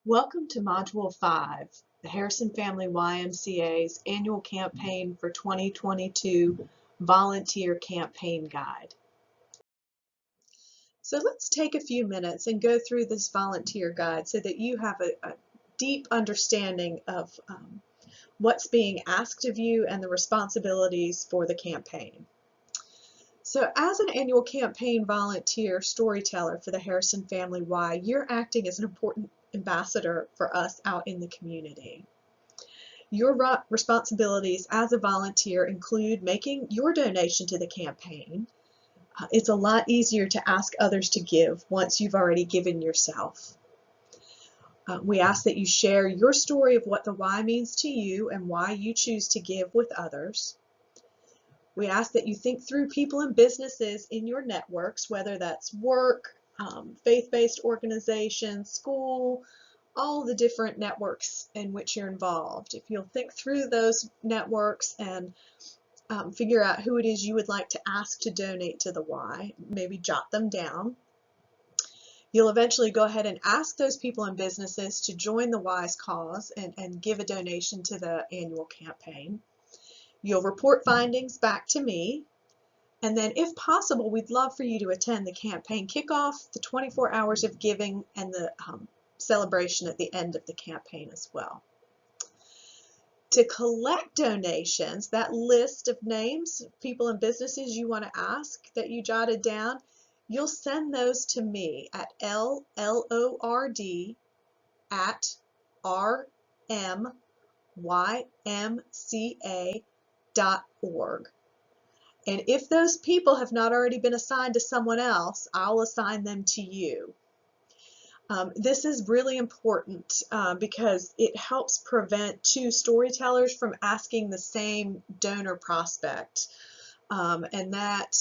Welcome to Module 5, the Harrison Family YMCA's annual campaign for 2022 Volunteer Campaign Guide. So let's take a few minutes and go through this volunteer guide so that you have a deep understanding of what's being asked of you and the responsibilities for the campaign. So as an annual campaign volunteer storyteller for the Harrison Family Y, you're acting as an important ambassador for us out in the community. Your responsibilities as a volunteer include making your donation to the campaign. It's a lot easier to ask others to give once you've already given yourself. We ask that you share your story of what the Y means to you and why you choose to give with others. We ask that you think through people and businesses in your networks, whether that's work, faith-based organizations, school, all the different networks in which you're involved. If you'll think through those networks and figure out who it is you would like to ask to donate to the Y, maybe jot them down. You'll eventually go ahead and ask those people and businesses to join the Y's cause and give a donation to the annual campaign. You'll report findings back to me, and then if possible, we'd love for you to attend the campaign kickoff, the 24 hours of giving, and the celebration at the end of the campaign as well. To collect donations, that list of names, people and businesses you want to ask that you jotted down, you'll send those to me at lord@rmymca.org. And if those people have not already been assigned to someone else, I'll assign them to you. This is really important because it helps prevent two storytellers from asking the same donor prospect. And that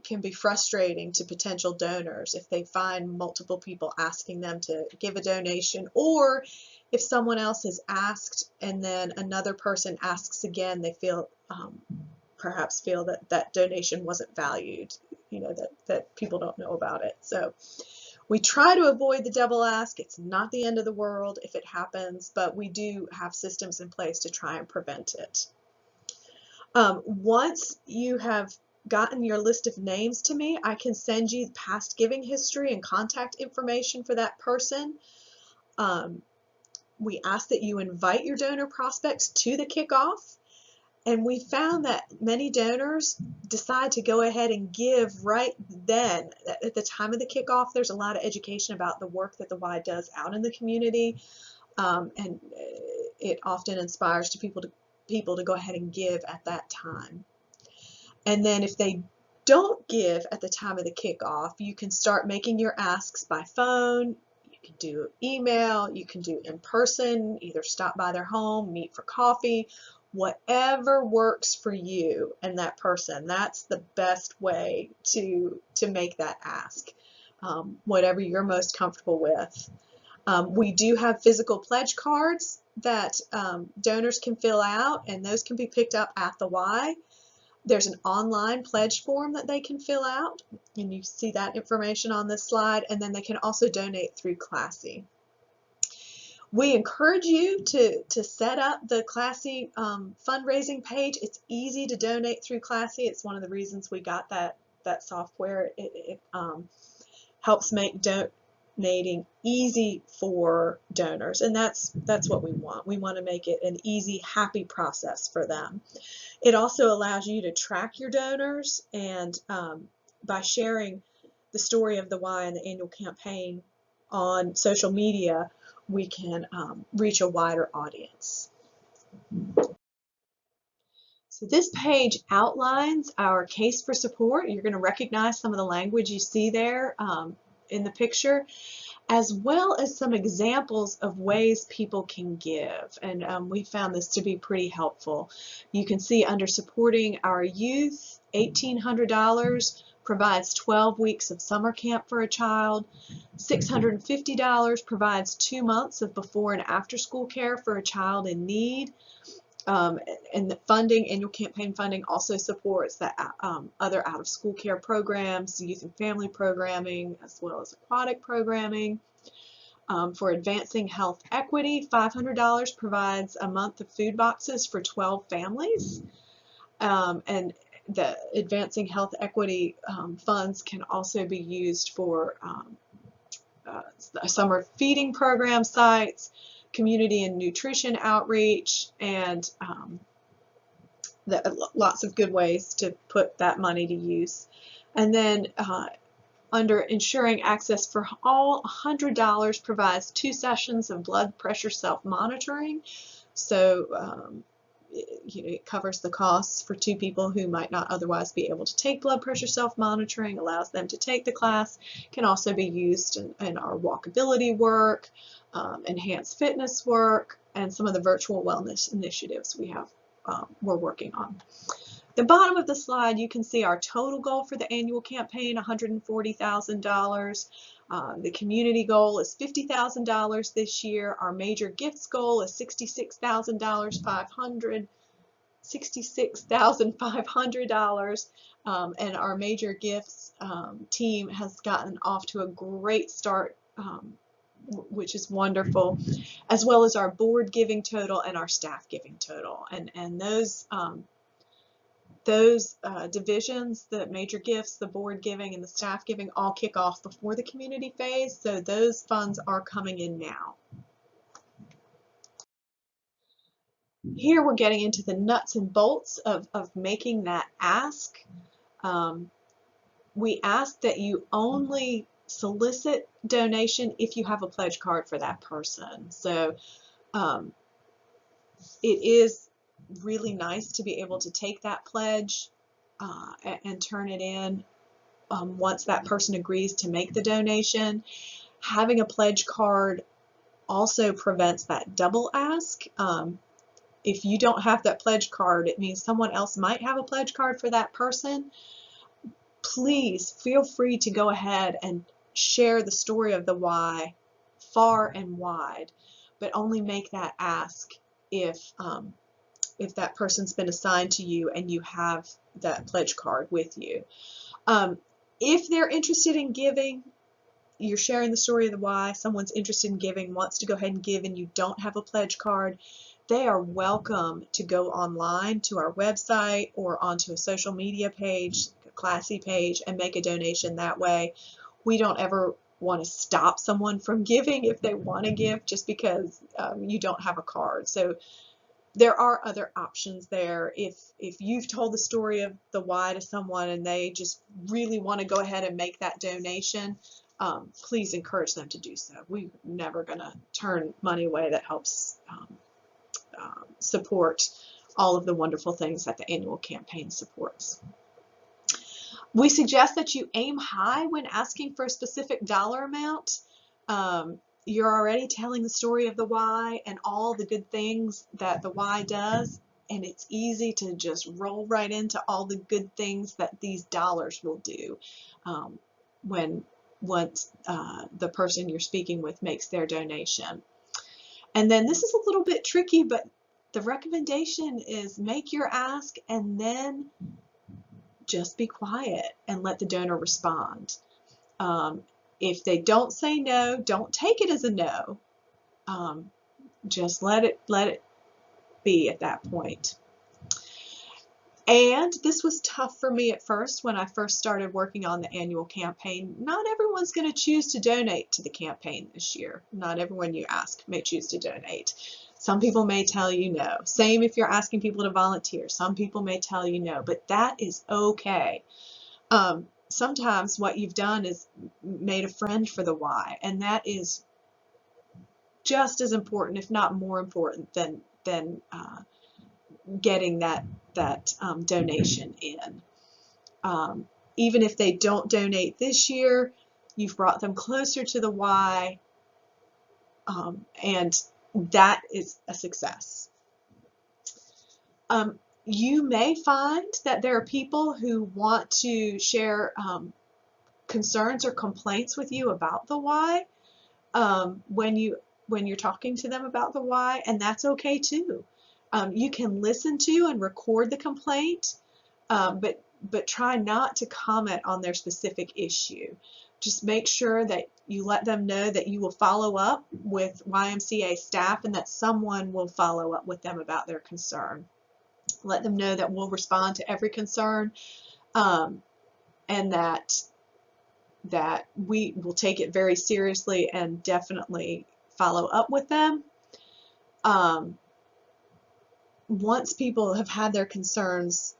can be frustrating to potential donors if they find multiple people asking them to give a donation, or if someone else has asked and then another person asks again, they perhaps feel that that donation wasn't valued, that people don't know about it. So we try to avoid the double ask. It's not the end of the world if it happens, but we do have systems in place to try and prevent it. Once you have gotten your list of names to me, I can send you past giving history and contact information for that person. We ask that you invite your donor prospects to the kickoff. And we found that many donors decide to go ahead and give right then. At the time of the kickoff, there's a lot of education about the work that the Y does out in the community, and it often inspires people to go ahead and give at that time. And then if they don't give at the time of the kickoff, you can start making your asks by phone. You can do email, you can do in person, either stop by their home, meet for coffee, whatever works for you and that person. That's the best way to make that ask, whatever you're most comfortable with. We do have physical pledge cards that donors can fill out, and those can be picked up at the Y. There's an online pledge form that they can fill out, and you see that information on this slide, and then they can also donate through Classy. We encourage you to set up the Classy fundraising page. It's easy to donate through Classy. It's one of the reasons we got that software. It helps make donating easy for donors, and that's what we want. We want to make it an easy, happy process for them. It also allows you to track your donors, and by sharing the story of the Y and the annual campaign on social media, we can reach a wider audience. So this page outlines our case for support. You're going to recognize some of the language you see there in the picture, as well as some examples of ways people can give. And we found this to be pretty helpful. You can see under supporting our youth, $1,800 provides 12 weeks of summer camp for a child. $650 provides 2 months of before and after school care for a child in need. And the funding, annual campaign funding, also supports the other out-of-school care programs, youth and family programming, as well as aquatic programming. For Advancing Health Equity, $500 provides a month of food boxes for 12 families. And the Advancing Health Equity funds can also be used for summer feeding program sites, community and nutrition outreach, and lots of good ways to put that money to use. And then under Ensuring Access for All, $100 provides 2 sessions of blood pressure self-monitoring. So it covers the costs for 2 people who might not otherwise be able to take blood pressure self-monitoring, allows them to take the class, can also be used in our walkability work, enhanced fitness work, and some of the virtual wellness initiatives we're working on. The bottom of the slide, you can see our total goal for the annual campaign, $140,000. The community goal is $50,000 this year. Our major gifts goal is $66,500. And our major gifts team has gotten off to a great start, which is wonderful, as well as our board giving total and our staff giving total. And those divisions, the major gifts, the board giving, and the staff giving, all kick off before the community phase, so those funds are coming in now. Here we're getting into the nuts and bolts of making that ask. We ask that you only solicit donation if you have a pledge card for that person. So it is really nice to be able to take that pledge and turn it in once that person agrees to make the donation. Having a pledge card also prevents that double ask. If you don't have that pledge card, it means someone else might have a pledge card for that person. Please feel free to go ahead and share the story of the why far and wide, but only make that ask if that person's been assigned to you and you have that pledge card with you. If they're interested in giving, you're sharing the story of the why, someone's interested in giving, wants to go ahead and give, and you don't have a pledge card, they are welcome to go online to our website or onto a social media page, a Classy page, and make a donation that way. We don't ever want to stop someone from giving if they want to give just because you don't have a card. So there are other options there. If you've told the story of the why to someone and they just really want to go ahead and make that donation, please encourage them to do so. We're never going to turn money away that helps support all of the wonderful things that the annual campaign supports. We suggest that you aim high when asking for a specific dollar amount. You're already telling the story of the why and all the good things that the why does, and it's easy to just roll right into all the good things that these dollars will do once the person you're speaking with makes their donation. And then this is a little bit tricky, but the recommendation is make your ask and then just be quiet and let the donor respond. If they don't say no, don't take it as a no. Just let it be at that point. And this was tough for me at first when I first started working on the annual campaign. Not everyone's going to choose to donate to the campaign this year. Not everyone you ask may choose to donate. Some people may tell you no. Same if you're asking people to volunteer. Some people may tell you no, but that is okay. Sometimes what you've done is made a friend for the why, and that is just as important, if not more important, than getting that donation in. Even if they don't donate this year, you've brought them closer to the why, and that is a success. You may find that there are people who want to share concerns or complaints with you about the why when you're talking to them about the why, and that's okay too. You can listen to and record the complaint, but try not to comment on their specific issue. just make sure that you let them know that you will follow up with YMCA staff and that someone will follow up with them about their concern. Let them know that we'll respond to every concern, and that we will take it very seriously and definitely follow up with them. Once people have had their concerns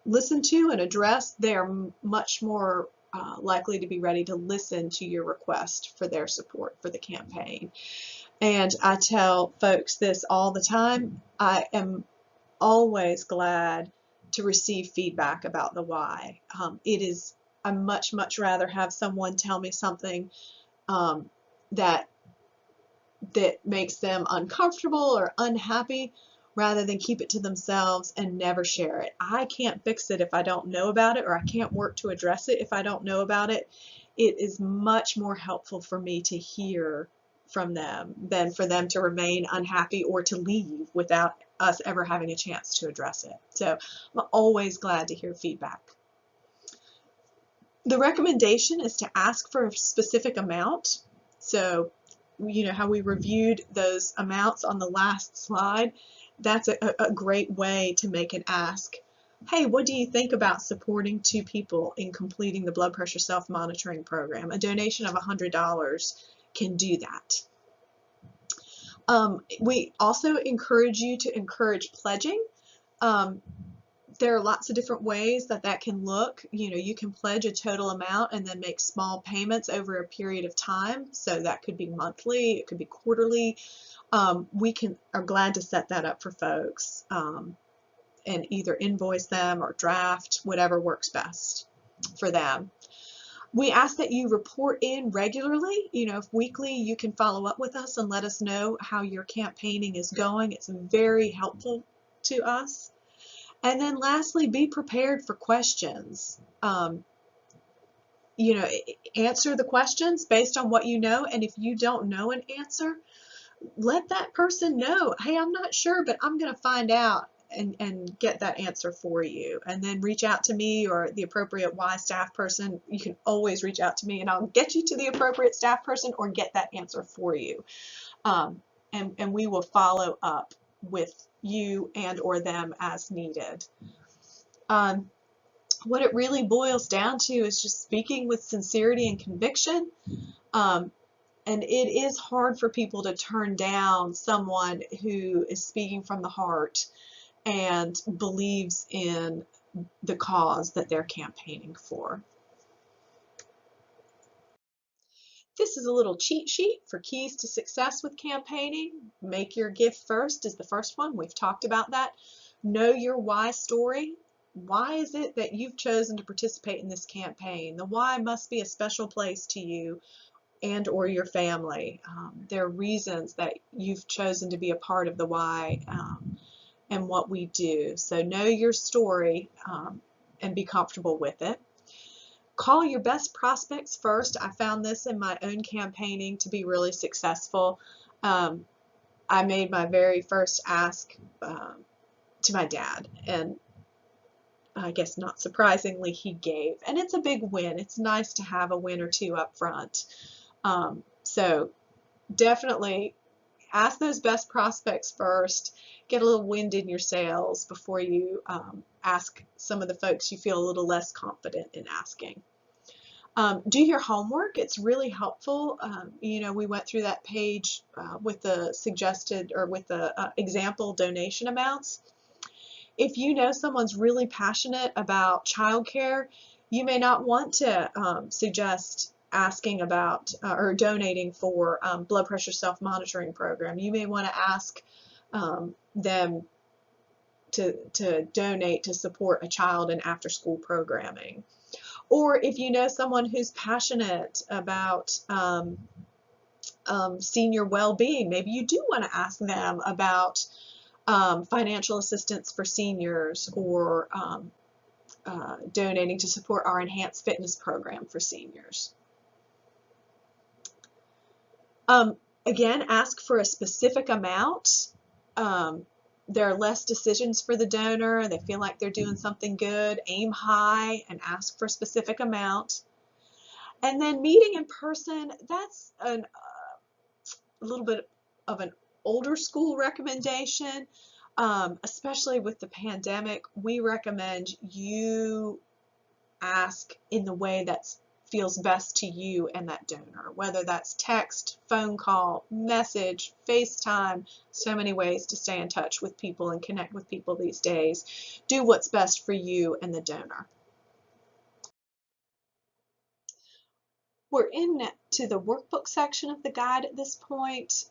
listened to and addressed, they are much more likely to be ready to listen to your request for their support for the campaign. And I tell folks this all the time. I am always glad to receive feedback about the why. I much rather have someone tell me something that makes them uncomfortable or unhappy, rather than keep it to themselves and never share it. I can't fix it if I don't know about it, or I can't work to address it if I don't know about it. It is much more helpful for me to hear from them than for them to remain unhappy or to leave without us ever having a chance to address it. So I'm always glad to hear feedback. The recommendation is to ask for a specific amount. So, you know how we reviewed those amounts on the last slide? That's a great way to make an ask. Hey, what do you think about supporting 2 people in completing the blood pressure self-monitoring program? A donation of $100 can do that. We also encourage you to encourage pledging. There are lots of different ways that can look. You know, you can pledge a total amount and then make small payments over a period of time. So that could be monthly, it could be quarterly. We are glad to set that up for folks and either invoice them or draft, whatever works best for them. We ask that you report in regularly. You know, if weekly, you can follow up with us and let us know how your campaigning is going. It's very helpful to us. And then lastly, be prepared for questions. You know, answer the questions based on what you know, and if you don't know an answer, let that person know, hey, I'm not sure, but I'm going to find out and get that answer for you. And then reach out to me or the appropriate Y staff person. You can always reach out to me and I'll get you to the appropriate staff person or get that answer for you. And we will follow up with you and or them as needed. What it really boils down to is just speaking with sincerity and conviction. And it is hard for people to turn down someone who is speaking from the heart and believes in the cause that they're campaigning for. This is a little cheat sheet for keys to success with campaigning. Make your gift first is the first one. We've talked about that. Know your why story. Why is it that you've chosen to participate in this campaign? The why must be a special place to you and or your family. There are reasons that you've chosen to be a part of the why and what we do. So know your story and be comfortable with it. Call your best prospects first. I found this in my own campaigning to be really successful. I made my very first ask to my dad, and I guess not surprisingly, he gave. And it's a big win. It's nice to have a win or two up front. So definitely ask those best prospects first. Get a little wind in your sails before you ask some of the folks you feel a little less confident in asking. Do your homework. It's really helpful. You know, we went through that page with the suggested or with the example donation amounts. If you know someone's really passionate about childcare, you may not want to suggest asking about or donating for blood pressure self-monitoring program. You may want to ask them to donate to support a child in after-school programming. Or if you know someone who's passionate about senior well-being, maybe you do want to ask them about financial assistance for seniors or donating to support our enhanced fitness program for seniors. Again, ask for a specific amount. There are less decisions for the donor. They feel like they're doing something good. Aim high and ask for a specific amount. And then meeting in person, that's a little bit of an older school recommendation. Especially with the pandemic, we recommend you ask in the way that feels best to you and that donor, whether that's text, phone call, message, FaceTime, so many ways to stay in touch with people and connect with people these days. Do what's best for you and the donor. We're into the workbook section of the guide at this point.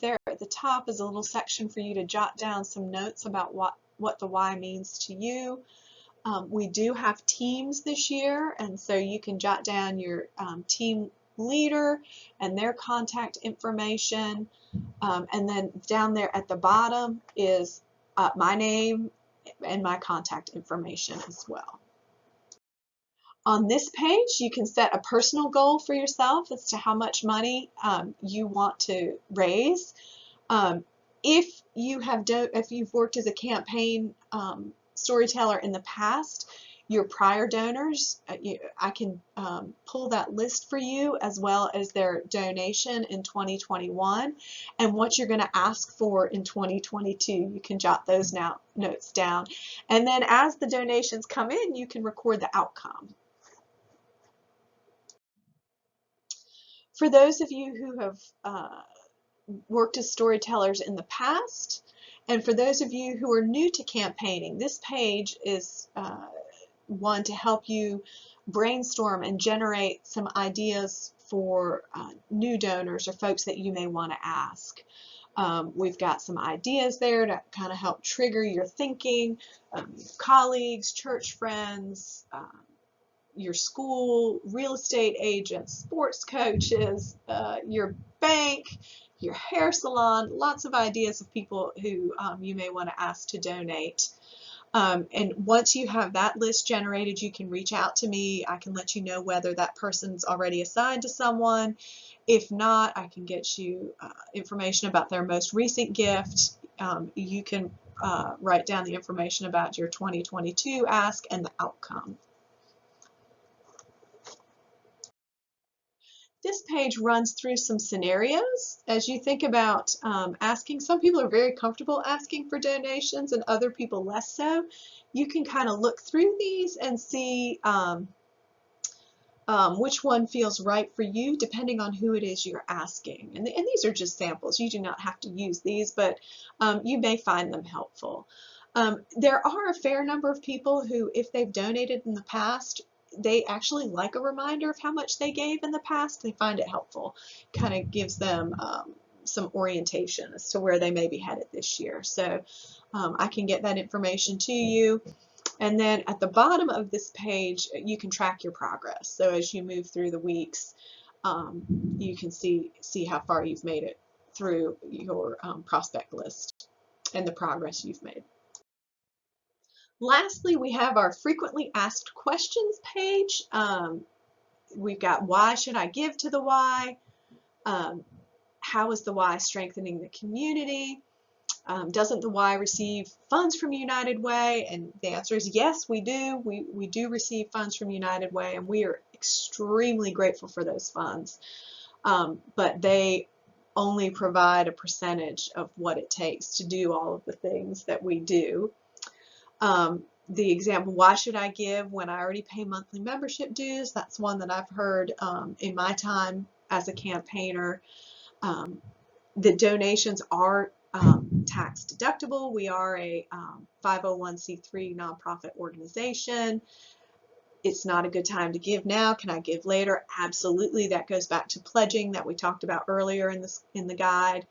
There at the top is a little section for you to jot down some notes about what the why means to you. We do have teams this year, and so you can jot down your team leader and their contact information. And then down there at the bottom is my name and my contact information as well. On this page, you can set a personal goal for yourself as to how much money you want to raise. If you've worked as a campaign storyteller in the past, your prior donors, I can pull that list for you, as well as their donation in 2021 and what you're going to ask for in 2022. You can jot those notes down, and then as the donations come in, you can record the outcome. For those of you who have worked as storytellers in the past, and for those of you who are new to campaigning, this page is one to help you brainstorm and generate some ideas for new donors or folks that you may want to ask. We've got some ideas there to kind of help trigger your thinking, colleagues, church friends, your school, real estate agents, sports coaches, your bank, your hair salon, lots of ideas of people who you may want to ask to donate. And once you have that list generated, you can reach out to me. I can let you know whether that person's already assigned to someone. If not, I can get you information about their most recent gift. You can write down the information about your 2022 ask and the outcome. This page runs through some scenarios as you think about asking. Some people are very comfortable asking for donations and other people less so. You can kind of look through these and see which one feels right for you depending on who it is you're asking. And these are just samples. You do not have to use these, but you may find them helpful. There are a fair number of people who, if they've donated in the past, they actually like a reminder of how much they gave in the past. They find it helpful. Kind of gives them some orientation as to where they may be headed this year. So I can get that information to you. And then at the bottom of this page, you can track your progress. So as you move through the weeks, you can see how far you've made it through your prospect list and the progress you've made. Lastly, we have our frequently asked questions page. We've got why should I give to the why? How is the why strengthening the community? Doesn't the why receive funds from United Way? And the answer is yes, we do. We do receive funds from United Way, and we are extremely grateful for those funds. But they only provide a percentage of what it takes to do all of the things that we do. The example, why should I give when I already pay monthly membership dues? That's one that I've heard in my time as a campaigner. The donations are tax deductible. We are a 501c3 nonprofit organization. It's not a good time to give now. Can I give later? Absolutely. That goes back to pledging that we talked about earlier in the guide.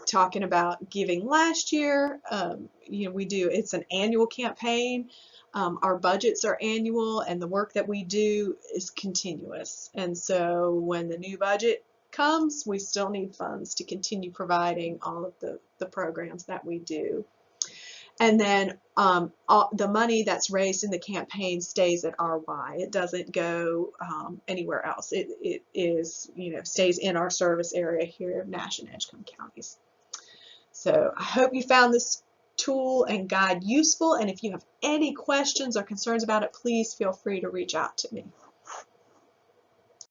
Talking about giving last year, it's an annual campaign. Our budgets are annual, and the work that we do is continuous. And so when the new budget comes, we still need funds to continue providing all of the programs that we do. And then the money that's raised in the campaign stays at RY. It doesn't go anywhere else. It is, stays in our service area here of Nash and Edgecombe counties. So I hope you found this tool and guide useful, and if you have any questions or concerns about it, please feel free to reach out to me.